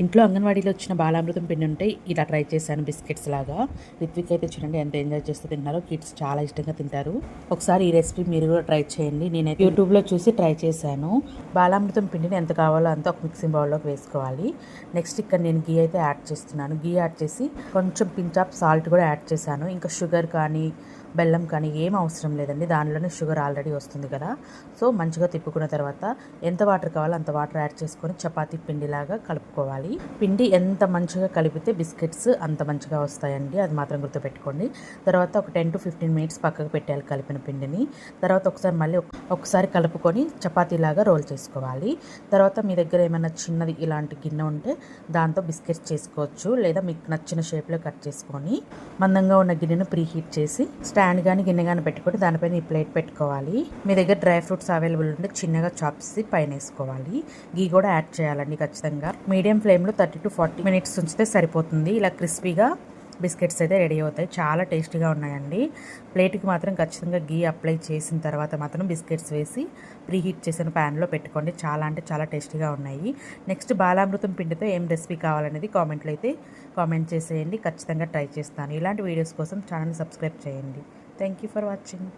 ఇంట్లో అంగన్వాడీలో వచ్చిన బాలామృతం పిండి ఉంటే ఇలా ట్రై చేశాను బిస్కెట్స్ లాగా. రిత్విక్ అయితే చూడండి ఎంత ఎంజాయ్ చేస్తూ తిన్నారో. కిడ్స్ చాలా ఇష్టంగా తింటారు. ఒకసారి ఈ రెసిపీ మీరు కూడా ట్రై చేయండి. నేనైతే యూట్యూబ్లో చూసి ట్రై చేశాను. బాలామృతం పిండిని ఎంత కావాలో అంత ఒక మిక్సింగ్ బౌల్లోకి వేసుకోవాలి. నెక్స్ట్ ఇక్కడ నేను గీ అయితే యాడ్ చేస్తున్నాను. గీ యాడ్ చేసి కొంచెం పించ్ ఆఫ్ సాల్ట్ కూడా యాడ్ చేశాను. ఇంకా షుగర్ కానీ బెల్లం కానీ ఏం అవసరం లేదండి, దానిలోనే షుగర్ ఆల్రెడీ వస్తుంది కదా. సో మంచిగా తిప్పుకున్న తర్వాత ఎంత వాటర్ కావాలో అంత వాటర్ యాడ్ చేసుకొని చపాతీ పిండిలాగా కలుపుకోవాలి. పిండి ఎంత మంచిగా కలిపితే బిస్కెట్స్ అంత మంచిగా వస్తాయండి, అది మాత్రం గుర్తుపెట్టుకోండి. తర్వాత ఒక 10 to 15 minutes పక్కకు పెట్టాలి కలిపిన పిండిని. తర్వాత ఒకసారి కలుపుకొని చపాతీలాగా రోల్ చేసుకోవాలి. తర్వాత మీ దగ్గర ఏమైనా చిన్నది ఇలాంటి గిన్నె ఉంటే దాంతో బిస్కెట్స్ చేసుకోవచ్చు, లేదా మీకు నచ్చిన షేప్లో కట్ చేసుకొని మందంగా ఉన్న గిన్నెను ప్రీ హీట్ చేసి స్టాండ్ కానీ గిన్నె కానీ పెట్టుకొని దానిపైన ఈ ప్లేట్ పెట్టుకోవాలి. మీ దగ్గర డ్రై ఫ్రూట్స్ అవైలబుల్ ఉంటే చిన్నగా చాప్ చేసి పైన వేసుకోవాలి. గీ కూడా యాడ్ చేయాలండి ఖచ్చితంగా. మీడియం ఫ్లేమ్లో 30 to 40 minutes ఉంచితే సరిపోతుంది. ఇలా క్రిస్పీగా బిస్కెట్స్ అయితే రెడీ అవుతాయి. చాలా టేస్టీగా ఉన్నాయండి. ప్లేట్కి మాత్రం ఖచ్చితంగా గీ అప్లై చేసిన తర్వాత మాత్రం బిస్కెట్స్ వేసి ప్రీ హీట్ చేసిన ప్యాన్లో పెట్టుకోండి. చాలా అంటే చాలా టేస్టీగా ఉన్నాయి. నెక్స్ట్ బాలామృతం పిండితో ఏం రెసిపీ కావాలనేది కామెంట్లో అయితే కామెంట్ చేసేయండి. ఖచ్చితంగా ట్రై చేస్తాను. ఇలాంటి వీడియోస్ కోసం ఛానల్ సబ్స్క్రైబ్ చేయండి. Thank you for watching.